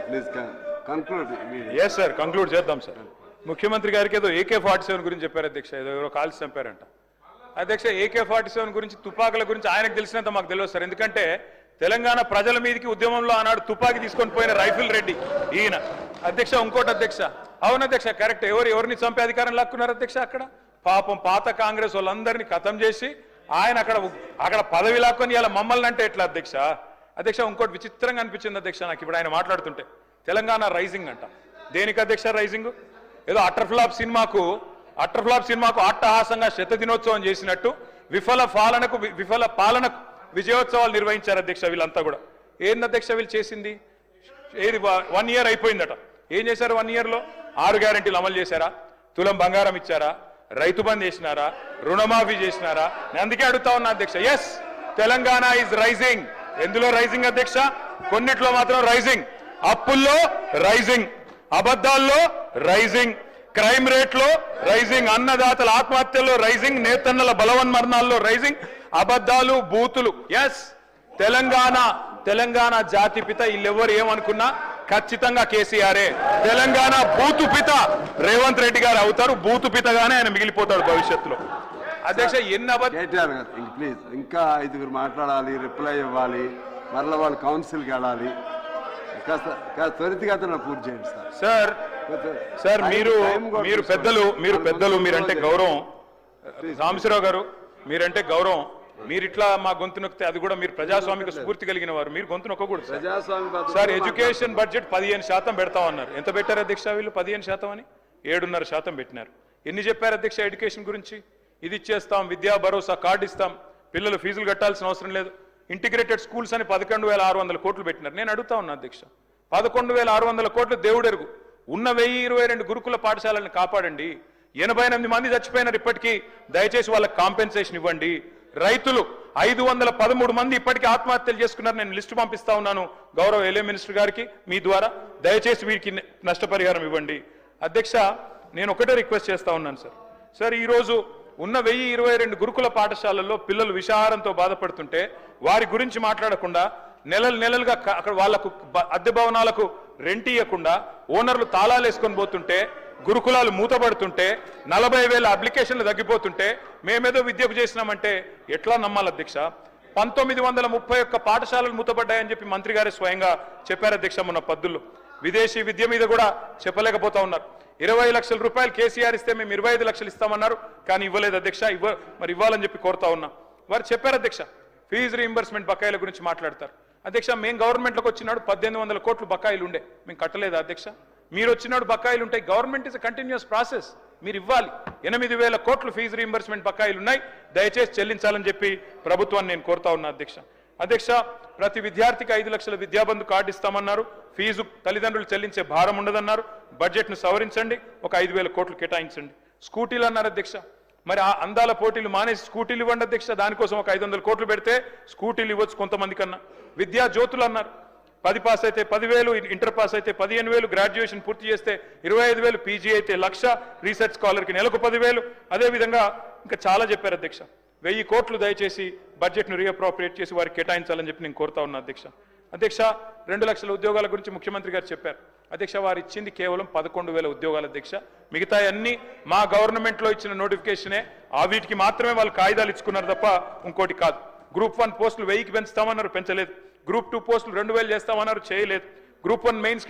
Please conclude. Yes sir, conclude చేద్దాం sir. ముఖ్యమంత్రి గారికి ఏదో AK-47 గురించి చెప్పారు అధ్యక్ష, ఏదో ఎవరో కాల్చి చంపారంట అధ్యక్ష. AK-47 గురించి, తుపాకుల గురించి ఆయనకు తెలిసినంత మాకు తెలియదు సార్. ఎందుకంటే తెలంగాణ ప్రజల మీదకి ఉద్యమంలో ఆనాడు తుపాకీ తీసుకొని పోయిన రైఫిల్ రెడ్డి ఈయన అధ్యక్ష. ఇంకోటి అధ్యక్ష, అవును అధ్యక్ష, కరెక్ట్. ఎవరిని చంపే అధికారం లాక్కున్నారు అధ్యక్ష అక్కడ? పాపం పాత కాంగ్రెస్ వాళ్ళందరినీ ఖతం చేసి ఆయన అక్కడ పదవి లాక్కొని ఇలా మమ్మల్ని అంటే ఎట్లా అధ్యక్ష? అధ్యక్ష ఇంకోటి విచిత్రంగా అనిపించింది అధ్యక్ష నాకు ఇప్పుడు ఆయన మాట్లాడుతుంటే. తెలంగాణ రైజింగ్ అంట. దేనికి అధ్యక్ష రైజింగ్? ఏదో అట్టర్ఫ్లాప్ సినిమాకు అట్టహాసంగా శతదినోత్సవం చేసినట్టు విఫల పాలనకు విజయోత్సవాలు నిర్వహించారు అధ్యక్ష వీళ్ళంతా కూడా. ఏంది అధ్యక్ష వీళ్ళు చేసింది? ఏది 1 year అయిపోయిందట. ఏం చేశారు 1 yearలో? 6 గ్యారెంటీలు అమలు చేశారా? తులం బంగారం ఇచ్చారా? రైతు బంద్ చేసినారా? రుణమాఫీ చేసినారా? నేను అందుకే అడుగుతా ఉన్నా అధ్యక్ష. Yes, Telangana is rising. ఎందులో రైజింగ్ అధ్యక్ష? కొన్నిట్లో మాత్రం రైజింగ్. అప్పుల్లో రైజింగ్, అబద్ధాల్లో రైజింగ్, క్రైమ్ రేట్లో రైజింగ్, అన్నదాతల ఆత్మహత్యల్లో రైజింగ్, నేతన్నల బలవన్మరణాల్లో రైజింగ్, అబద్ధాలు, బూతులు. ఎస్, తెలంగాణ జాతి పిత వీళ్ళెవరు ఏమనుకున్నా ఖచ్చితంగా కేసీఆరే. తెలంగాణ బూతు పిత రేవంత్ రెడ్డి గారు అవుతారు. బూతు పితగానే ఆయన మిగిలిపోతాడు భవిష్యత్తులో. అధ్యక్ష కేటీఆర్ గారు ప్లీజ్ ఇంకా 5 మాట్లాడాలి, రిప్లై ఇవ్వాలి, మరలా వాళ్ళు కౌన్సిల్కి వెళ్ళాలి. కాస్త త్వరితగతిన పూర్తి చేయండి సార్. సార్ మీరు పెద్దలు మీరంటే గౌరవం. రామశివరావు గారు మీరంటే గౌరవం. మీరు ఇట్లా మా గొంతు నొక్కితే అది కూడా మీరు ప్రజాస్వామిక స్ఫూర్తి కలిగిన వారు. మీరు గొంతు నొక్కకూడదు సార్. Education budget 15% పెడతామన్నారు. ఎంత పెట్టారు అధ్యక్ష వీళ్ళు? 15% అని 7.5% పెట్టినారు. ఎన్ని చెప్పారు అధ్యక్ష ఎడ్యుకేషన్ గురించి? ఇది ఇచ్చేస్తాం, విద్యా భరోసా కార్డు ఇస్తాం, పిల్లలు ఫీజులు కట్టాల్సిన అవసరం లేదు, ఇంటిగ్రేటెడ్ స్కూల్స్ అని 11,600 కోట్లు పెట్టినారు. నేను అడుగుతా ఉన్నా అధ్యక్ష, 11,600 కోట్లు దేవుడెరుగు. ఉన్న 1022 గురుకుల పాఠశాలను కాపాడండి. 88 మంది చచ్చిపోయినారు ఇప్పటికీ. దయచేసి వాళ్ళకి కాంపెన్సేషన్ ఇవ్వండి. రైతులు 513 మంది ఇప్పటికీ ఆత్మహత్యలు చేసుకున్నారు. నేను లిస్టు పంపిస్తా ఉన్నాను గౌరవ ఎల్ఏ మినిస్టర్ గారికి మీ ద్వారా. దయచేసి వీరికి నష్టపరిహారం ఇవ్వండి. అధ్యక్ష నేను ఒకటే రిక్వెస్ట్ చేస్తా ఉన్నాను సార్. ఈరోజు ఉన్న 1022 గురుకుల పాఠశాలల్లో పిల్లలు విషాహారంతో బాధపడుతుంటే వారి గురించి మాట్లాడకుండా నెలలుగా అక్కడ వాళ్లకు అద్దె భవనాలకు రెంట్ ఇవ్వకుండా ఓనర్లు తాళాలు వేసుకొని పోతుంటే, గురుకులాలు మూతపడుతుంటే, 40,000 అప్లికేషన్లు తగ్గిపోతుంటే మేమేదో విద్యకు చేసినామంటే ఎట్లా నమ్మాలి అధ్యక్ష? 1931 పాఠశాలలు మూతపడ్డాయని చెప్పి మంత్రి గారే స్వయంగా చెప్పారు అధ్యక్ష మొన్న పద్దుల్లో. విదేశీ విద్య మీద కూడా చెప్పలేకపోతా ఉన్నారు. 20 లక్షల రూపాయలు కేసీఆర్ ఇస్తే మేము 25 లక్షలు ఇస్తామన్నారు, కానీ ఇవ్వలేదు అధ్యక్ష. మరి ఇవ్వాలని చెప్పి కోరుతా ఉన్నా. వారు చెప్పారు అధ్యక్ష ఫీజు రీయింబర్స్మెంట్ బకాయిల గురించి మాట్లాడతారు. అధ్యక్ష మేము గవర్నమెంట్లోకి వచ్చినాడు 1800 కోట్లు బకాయిలు ఉండే, మేము కట్టలేదు అధ్యక్ష. మీరు వచ్చినాడు బకాయిలు ఉంటాయి. గవర్నమెంట్ ఇస్ కంటిన్యూస్ ప్రాసెస్, మీరు ఇవ్వాలి. 8,000 కోట్లు ఫీజు రీయింబర్స్మెంట్ బకాయిలు ఉన్నాయి, దయచేసి చెల్లించాలని చెప్పి ప్రభుత్వాన్ని నేను కోరుతా ఉన్నా అధ్యక్ష. ప్రతి విద్యార్థికి 5 లక్షల విద్యాబంధు కార్డు ఇస్తామన్నారు. ఫీజు తల్లిదండ్రులు చెల్లించే భారం ఉండదన్నారు. బడ్జెట్ను సవరించండి, ఒక 5,000 కోట్లు కేటాయించండి. స్కూటీలు అన్నారు అధ్యక్ష. మరి ఆ అందాల పోటీలు మానేసి స్కూటీలు ఇవ్వండి అధ్యక్ష. దానికోసం ఒక 500 కోట్లు పెడితే స్కూటీలు ఇవ్వచ్చు కొంతమంది కన్నా. విద్యా జ్యోతులు అన్నారు. 10 పాస్ అయితే 10,000, ఇంటర్ పాస్ అయితే 15,000, గ్రాడ్యుయేషన్ పూర్తి చేస్తే 25,000, పీజీ అయితే 1,00,000, రీసెర్చ్ స్కాలర్కి నెలకు 10,000. అదేవిధంగా ఇంకా చాలా చెప్పారు అధ్యక్ష. 1000 కోట్లు దయచేసి బడ్జెట్ను రీఅప్రోప్రియేట్ చేసి వారికి కేటాయించాలని చెప్పి నేను కోరుతా ఉన్నా అధ్యక్ష. 2 లక్షల ఉద్యోగాల గురించి ముఖ్యమంత్రి గారు చెప్పారు అధ్యక్ష. వారు ఇచ్చింది కేవలం 11,000 ఉద్యోగాలు అధ్యక్ష. మిగతా అన్ని మా గవర్నమెంట్లో ఇచ్చిన నోటిఫికేషనే. వీటికి మాత్రమే వాళ్ళు కాగితాలు ఇచ్చుకున్నారు తప్ప ఇంకోటి కాదు. గ్రూప్ 1 పోస్టులు 1000కి పెంచుతామన్నారు, పెంచలేదు. గ్రూప్ 2 పోస్టులు 2,000 చేస్తామన్నారు, చేయలేదు. గ్రూప్ 1 మెయిన్స్కి